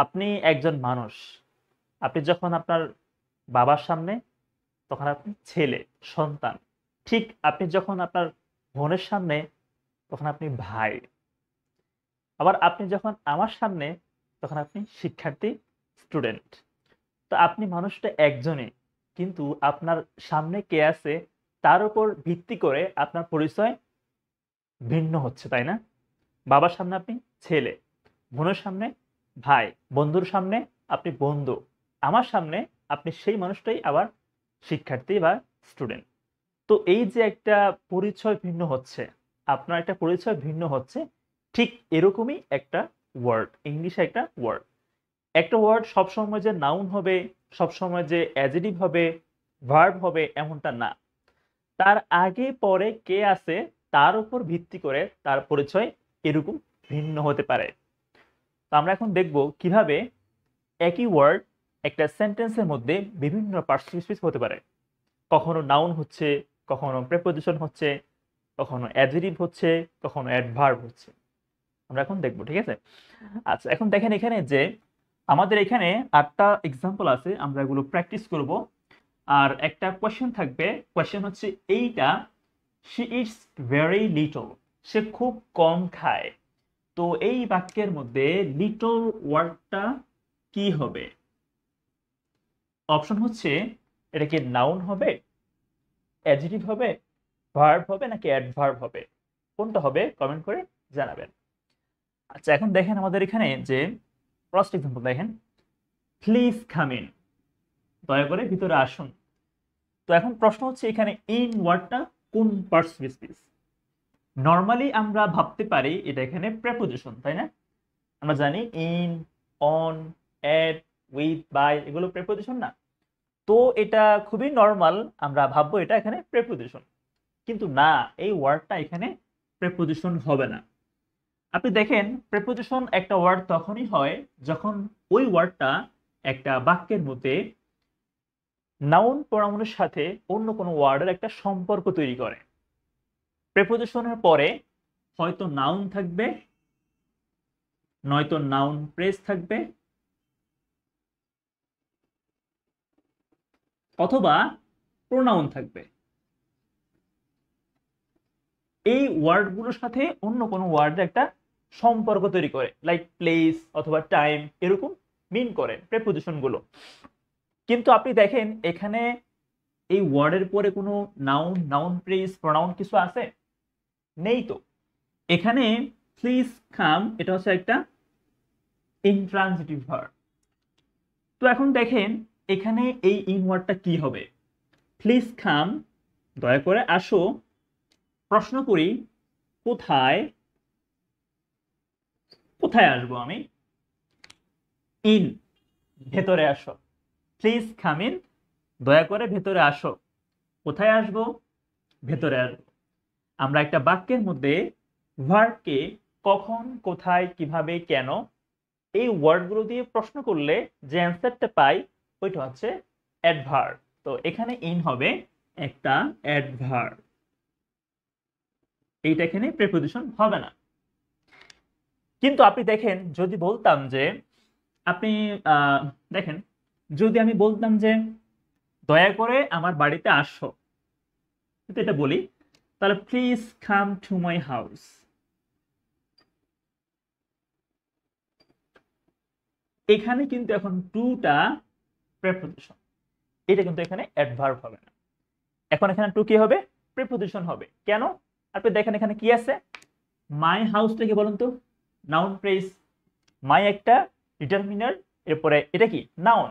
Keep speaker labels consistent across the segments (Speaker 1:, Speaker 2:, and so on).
Speaker 1: আপনি একজন মানুষ। আপনি যখন আপনার বাবার সামনে, তখন আপনি ছেলে, সন্তান। ঠিক আপনি যখন আপনার বোনের সামনে, তখন আপনি ভাই। আবার আপনি যখন আমার সামনে, তখন আপনি শিক্ষার্থী, স্টুডেন্ট। তো আপনি মানুষটা একজনই। কিন্তু আপনার সামনে কে আছে, তার উপর ভিত্তি করে আপনার পরিচয় ভিন্ন হচ্ছে, তাই না? বাবার সামনে আপনি ছেলে, বোনের সামনে ভাই, বন্ধুর সামনে আপনি বন্ধু, আমার সামনে আপনি সেই মানুষটাই আবার শিক্ষার্থী বা স্টুডেন্ট। তো এই যে একটা পরিচয় ভিন্ন হচ্ছে, আপনার একটা পরিচয় ভিন্ন হচ্ছে, ঠিক এরকমই একটা ওয়ার্ড, ইংলিশে একটা ওয়ার্ড। একটা ওয়ার্ড সবসময় যে নাউন হবে, সবসময় যে অ্যাডজেক্টিভ হবে, ভার্ব হবে, এমনটা না। তার আগে পরে কে আছে, তার উপর ভিত্তি করে তার পরিচয় এরকম ভিন্ন হতে পারে। তো আমরা এখন দেখব কিভাবে একই ওয়ার্ড একটা সেন্টেন্সের মধ্যে বিভিন্ন পার্টস হতে পারে। কখনো নাউন হচ্ছে, কখনো প্রেপোজিশন হচ্ছে, কখনো অ্যাডজেক্টিভ হচ্ছে, কখনো অ্যাডভার্ব হচ্ছে। আমরা এখন দেখব, ঠিক আছে? আচ্ছা, এখন দেখেন এখানে যে আমাদের এখানে 8টা এক্সাম্পল আছে, আমরা এগুলো প্র্যাকটিস করব। আর একটা কোয়েশ্চেন থাকবে। কোয়েশ্চেন হচ্ছে এইটা, শি ইটস ভেরি লিটল। সে খুব কম খায়। তো এই বাক্যের মধ্যে লিটল ওয়ার্ডটা কি হবে? অপশন হচ্ছে, এটা কি নাউন হবে, অ্যাডজেক্টিভ হবে, ভার্ব হবে, নাকি অ্যাডভার্ব হবে? কোনটা হবে কমেন্ট করে জানাবেন। আচ্ছা, এখন দেখেন আমাদের এখানে যে ফার্স্ট এক্সাম্পল দেখেন, প্লিজ কাম ইন। দয়া করে ভিতরে আসুন। তো এখন প্রশ্ন হচ্ছে এখানে ইন ওয়ার্ডটা কোন পার্টস? নর্মালি আমরা ভাবতে পারি এটা এখানে প্রেপোজিশন, তাই না? আমরা জানি in, on, at, with, by, এগুলো প্রেপোজিশন না? তো এটা খুবই নর্মাল, আমরা ভাববো এটা এখানে প্রেপোজিশন। কিন্তু না, এই ওয়ার্ডটা এখানে প্রেপোজিশন হবে না। আপনি দেখেন, প্রেপোজিশন একটা ওয়ার্ড তখনই হয় যখন ওই ওয়ার্ডটা একটা বাক্যের মধ্যে নাউন প্রোনাউনের সাথে অন্য কোনো ওয়ার্ডের একটা সম্পর্ক তৈরি করে। প্রেপোজিশনের পরে হয়তো নাউন থাকবে, নয়তো নাউন প্রেস থাকবে, অথবা প্রোনাউন থাকবে। এই ওয়ার্ডগুলোর সাথে অন্য কোনো ওয়ার্ডের একটা সম্পর্ক তৈরি করে, লাইক প্লেস অথবা টাইম, এরকম মিন করে প্রেপোজিশন গুলো। কিন্তু আপনি দেখেন এখানে এই ওয়ার্ডের পরে কোনো নাউন, নাউন প্রেস, প্রোনাউন কিছু আছে? নেই তো। এখানে প্লিজ কাম, এটা হচ্ছে একটা ইনট্রানজিটিভ ভার্ব। তো এখন দেখেন এখানে এই ইন ওয়ার্ডটা কি হবে? প্লিজ কাম, দয়া করে আসো। প্রশ্ন করি, কোথায়? কোথায় আসবো আমি? ইন, ভেতরে আসো। প্লিজ কাম ইন, দয়া করে ভেতরে আসো। কোথায় আসবো? ভেতরে আসবো। আমরা একটা বাক্যের মধ্যে ভার্বকে কখন, কোথায়, কিভাবে, কেন, এই ওয়ার্ডগুলো দিয়ে প্রশ্ন করলে যে অ্যান্সারটা পাই, ওইটা হচ্ছে অ্যাডভার্ব। তো এখানে ইন হবে একটা অ্যাডভার্ব, এইটা এখানে প্রিপোজিশন হবে না। কিন্তু আপনি দেখেন, যদি বলতাম যে আপনি দেখেন, যদি আমি বলতাম যে দয়া করে আমার বাড়িতে আসো, যদি এটা বলি, তাহলে please come to my house, এখানে কিন্তু এখন টুটা প্রেপোজিশন, এটা কিন্তু এখানে অ্যাডভার্ব হবে না। এখন এখানে টু কি হবে? প্রিপোজিশন হবে। কেন? আপনি দেখেন এখানে কি আছে, মাই হাউসটা কি বলুন তো? Noun press. মাই একটা ডিটারমিনার, এরপরে এটা কি নাউন।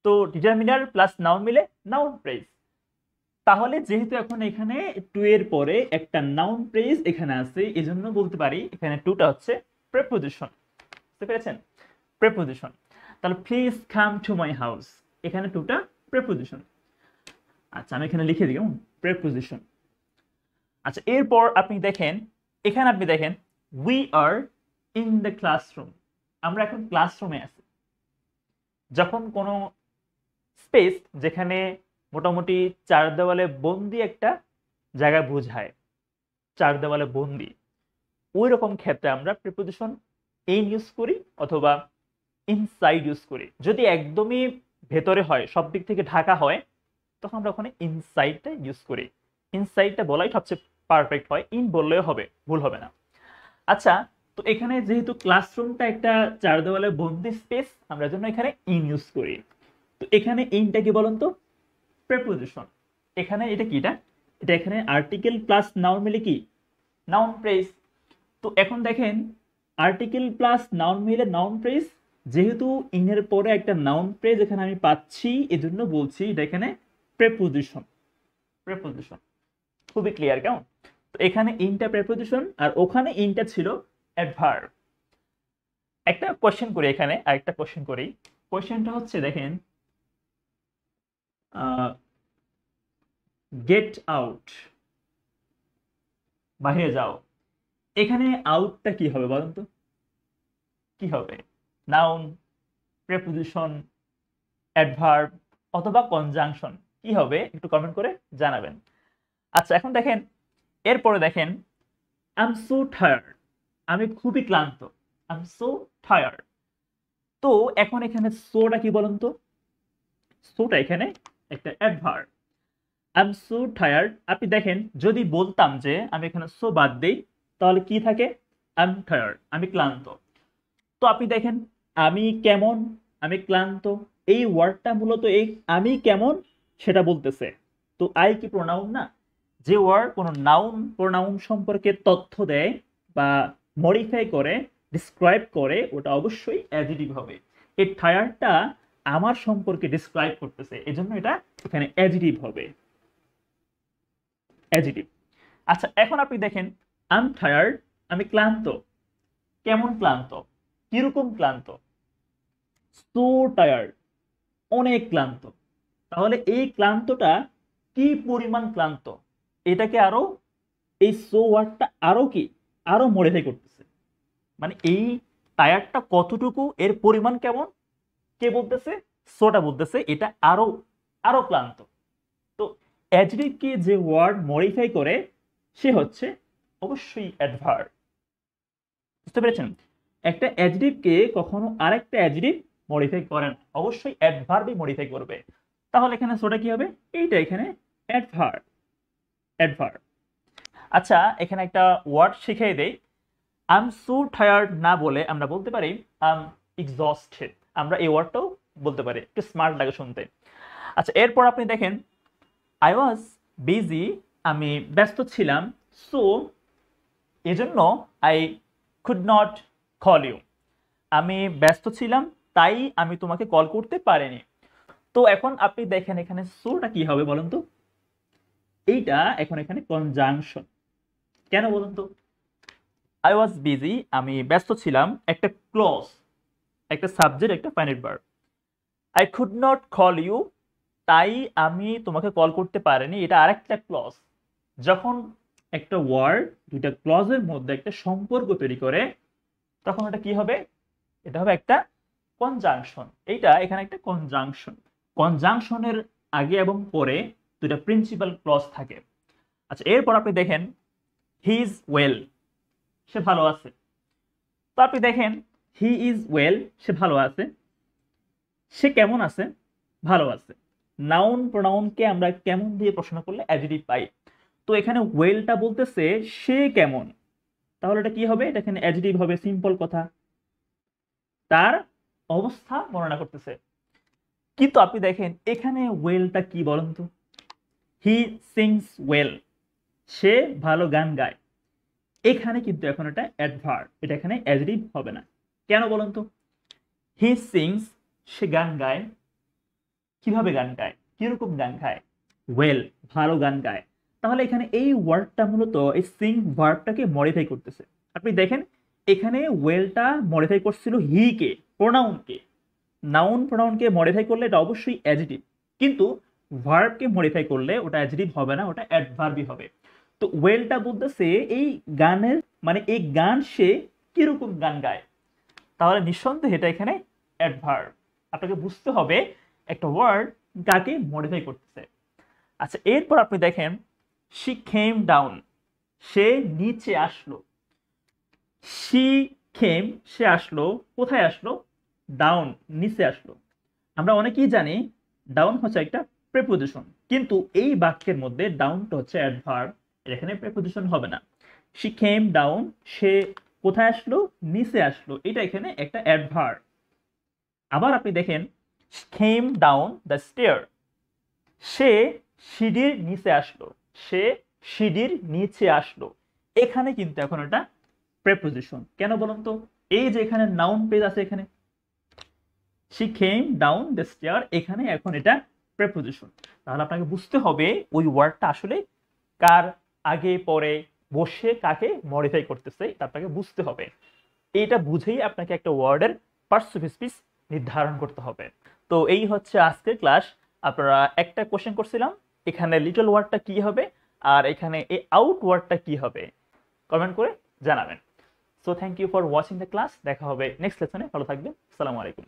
Speaker 1: তো ডিটারমিনার প্লাস নাউন মিলে নাউন প্রেস। তাহলে যেহেতু এখন এখানে টু এর পরে একটা নাউন প্রেস এখানে আছে, এজন্য বলতে পারি এখানে টুটা হচ্ছে প্রেপোজিশন। বুঝতে পেরেছেন? প্রেপোজিশন। তাহলে please come to my house, এখানে টুটা প্রেপোজিশন। আচ্ছা, আমি এখানে লিখে দিই প্রেপোজিশন। আচ্ছা, এরপর আপনি দেখেন, এখানে আপনি দেখেন we are in the classroom, আমরা এখন ক্লাসরুমে আছি। যখন কোনো স্পেস যেখানে মোটামুটি চার দেওয়ালে বন্দি একটা জায়গা বোঝায়, চার দেওয়ালে বন্দি, ওই রকম ক্ষেত্রে আমরা প্রিপোজিশন ইন ইউজ করি, অথবা ইনসাইড ইউজ করি। যদি একদমই ভেতরে হয়, সব দিক থেকে ঢাকা হয়, তখন আমরা ওখানে ইনসাইডটা ইউজ করি। ইনসাইডটা বলাই সবচেয়ে পারফেক্ট হয়, ইন বললেও হবে, ভুল হবে না। আচ্ছা, তো এখানে যেহেতু ক্লাসরুমটা একটা চার দেওয়ালে বন্দি স্পেস, আমরা জন্য এখানে ইন ইউজ করি। তো এখানে ইনটা কি বলুন তো? প্রেপোজিশন। এখানে এটা কি? এটা এখানে আর্টিকেল প্লাস নাউন মিলে কি? Noun phrase. তো এখন দেখেন, আর্টিকেল প্লাস নাউন মিলে নাউন ফ্রেজ, যেহেতু ইনের পরে একটা নাউন ফ্রেজ এখানে আমি পাচ্ছি, এজন্য বলছি এটা এখানে প্রেপোজিশন। প্রেপোজিশন খুবই ক্লিয়ার, কেমন? তো এখানে ইনটা প্রেপোজিশন আর ওখানে ইনটা ছিল অ্যাডভার্ব। একটা কোশ্চেন করি এখানে, আরেকটা কোশ্চেন করি। কোশ্চেনটা হচ্ছে দেখেন, গেট আউট, বাইরে যাও। এখানে আউটটা কি হবে বলুন তো? কি হবে? নাউন, প্রেপোজিশন, অ্যাডভার্ব অথবা কনজাংশন? কি হবে একটু কমেন্ট করে জানাবেন। আচ্ছা, এখন দেখেন, এরপরে দেখেন, আই এম সো টায়ার্ড, আমি খুবই ক্লান্ত। I am so tired. তো এখন এখানে সোটা কি বলুন তো? সোটা এখানে একটা adverb. I am so tired. আপনি দেখেন, যদি বলতাম যে আমি এখানে সো বাদ দেই, তাহলে কি থাকে? আই এম টায়ার্ড, আমি ক্লান্ত। তো আপনি দেখেন, আমি কেমন, আমি ক্লান্ত, এই ওয়ার্ডটা মূলত এই আমি কেমন সেটা বলতেছে। তো আই কি প্রোনাউন না? যে ওয়ার্ড কোনো নাউন প্রোনাউন সম্পর্কে তথ্য দেয় বা মডিফাই করে, ডিসক্রাইব করে, ওটা অবশ্যই অ্যাডজেক্টিভ হবে। এই টায়ার্ডটা আমার সম্পর্কে ডিসক্রাইব করতেছে, এজন্য এটা এখানে অ্যাডজেক্টিভ হবে। অ্যাডজেক্টিভ। আচ্ছা, এখন আপনি দেখেন, আই এম টায়ার্ড, আমি ক্লান্ত। কেমন ক্লান্ত? কিরকম ক্লান্ত? সো টায়ার্ড, অনেক ক্লান্ত। তাহলে এই ক্লান্তটা কি পরিমাণ ক্লান্ত, এটাকে আরো, এই সো ওয়ার্ডটা আরো কি, আরো মডিফাই করতেছে। মানে এই টায়ারটা কতটুকু, এর পরিমাণ কেমন, কে বলতেছে? সোটা বলতেছে এটা আরো, আরো ক্লান্ত। তো অ্যাডজেক্টিভকে যে ওয়ার্ড মডিফাই করে সে হচ্ছে অবশ্যই অ্যাডভার্ব। বুঝতে পেরেছেন? একটা অ্যাডজেক্টিভকে কখনো আরেকটা অ্যাডজেক্টিভ মডিফাই করে না, অবশ্যই অ্যাডভার্বই মডিফাই করবে। তাহলে এখানে সোটা কি হবে? এইটা এখানে অ্যাডভার্ব। অ্যাডভার্ব। আচ্ছা, এখানে একটা ওয়ার্ড শিখিয়ে দেই। আই এম সো টায়ার্ড না বলে আমরা বলতে পারি আই এম এক্সস্টেড। আমরা এই ওয়ার্ডটাও বলতে পারি, একটু স্মার্ট লাগে শুনতে। আচ্ছা, এরপর আপনি দেখেন, আই ওয়াজ বিজি, আমি ব্যস্ত ছিলাম। সো এজন্য I could not call you, আমি ব্যস্ত ছিলাম তাই আমি তোমাকে কল করতে পারিনি। তো এখন আপনি দেখেন এখানে সোটা কি হবে বলুন তো? এইটা এখন এখানে কনজাংশন। কেন বলুন তো? আই ওয়াজ বিজি, আমি ব্যস্ত ছিলাম, একটা ক্লজ, একটা সাবজেক্ট, একটা finite verb. I could not call you, তাই আমি তোমাকে কল করতে পারিনি, এটা আরেকটা ক্লজ। যখন একটা ওয়ার্ড দুইটা ক্লজের মধ্যে একটা সম্পর্ক তৈরি করে, তখন এটা কি হবে? এটা হবে একটা কনজাংশন। এইটা এখানে একটা কনজাংশন। কনজাংশনের আগে এবং পরে দুইটা প্রিন্সিপাল ক্লজ থাকে। আচ্ছা, এরপর আপনি দেখেন, হি ইজ ওয়েল, সে ভালো আছে। তো আপনি দেখেন, হি ইজ ওয়েল, সে ভালো আছে। সে কেমন আছে? ভালো আছে। নাউন প্রোনাউনকে আমরা কেমন দিয়ে প্রশ্ন করলে অ্যাডজেক্টিভ পাই। তো এখানে ওয়েলটা বলতেছে সে কেমন, তাহলে এটা কি হবে? এটা এখানে অ্যাডজেক্টিভ হবে, সিম্পল কথা। তার অবস্থা বর্ণনা করতেছে। কিন্তু আপনি দেখেন এখানে ওয়েলটা কি বলেন তো? হি সিংস ওয়েল, সে ভালো গান গায়। এখানে কিন্তু এখন এটা অ্যাডভার্ব, এটা এখানে অ্যাডজেক্টিভ হবে না। কেন বলেন তো? হি সিংস, সে গান গায়। কিভাবে গান গায়, কিরকম গান গায়? ওয়েল, ভালো গান গায়। তাহলে এখানে এই ওয়ার্ডটা মূলত এই সিং ভার্বটাকে মডিফাই করতেছে। আপনি দেখেন এখানে ওয়েলটা মডিফাই করছিল হি কে, প্রোনাউনকে। নাউন প্রোনাউনকে মডিফাই করলে এটা অবশ্যই অ্যাডজেক্টিভ, কিন্তু ভার্বকে মডিফাই করলে ওটা অ্যাডজেক্টিভ হবে না, ওটা অ্যাডভার্বই হবে। তো ওয়েলটা বলতেছে এই গানের, মানে এই গান সে কিরকম গান গায়, তাহলে নিঃসন্দেহে এটা এখানে অ্যাডভার্ব। আপনাকে বুঝতে হবে একটা ওয়ার্ড কাকে মডিফাই করতেছে। আচ্ছা, এরপর আপনি দেখেন, শি কেম ডাউন, সে নিচে আসলো। শি কেম, সে আসলো, কোথায় আসলো? ডাউন নিচে আসলো। আমরা অনেকেই জানি ডাউন হচ্ছে একটা প্রেপোজিশন, কিন্তু এই বাক্যের মধ্যে ডাউনটা হচ্ছে অ্যাডভার্ব, এখানে প্রেপোজিশন হবে না। শি কেম ডাউন, সে কোথায় আসলো? নিচে আসলো, এটা এখানে একটা অ্যাডভার্ব। আবার আপনি দেখেন কেম ডাউন দ্য স্টেয়ার, সে সিঁড়ির নিচে আসলো, সে সিঁড়ির নিচে আসলো, এখানে কিন্তু এখন এটা প্রেপোজিশন। কেন বলুন তো? এই যে এখানে নাউন পেজ আছে, এখানে she came down the stair, এখানে এখন এটা প্রেপোজিশন। তাহলে আপনাকে বুঝতে হবে ওই ওয়ার্ডটা আসলে কার আগে পরে বসে কাকে মডিফাই করতেছে, এটা আপনাকে বুঝতে হবে। এইটা বুঝেই আপনাকে একটা ওয়ার্ডের পার্টস অফ স্পিচ নির্ধারণ করতে হবে। তো এই হচ্ছে আজকের ক্লাস। আপনারা একটা কোশ্চেন করছিলাম, এখানে লিটল ওয়ার্ডটা কি হবে আর এখানে এই আউট ওয়ার্ডটা কি হবে, কমেন্ট করে জানাবেন। So thank you for watching the class. দেখা হবে নেক্সট লেসনে। ভালো থাকবেন। আসসালামু আলাইকুম।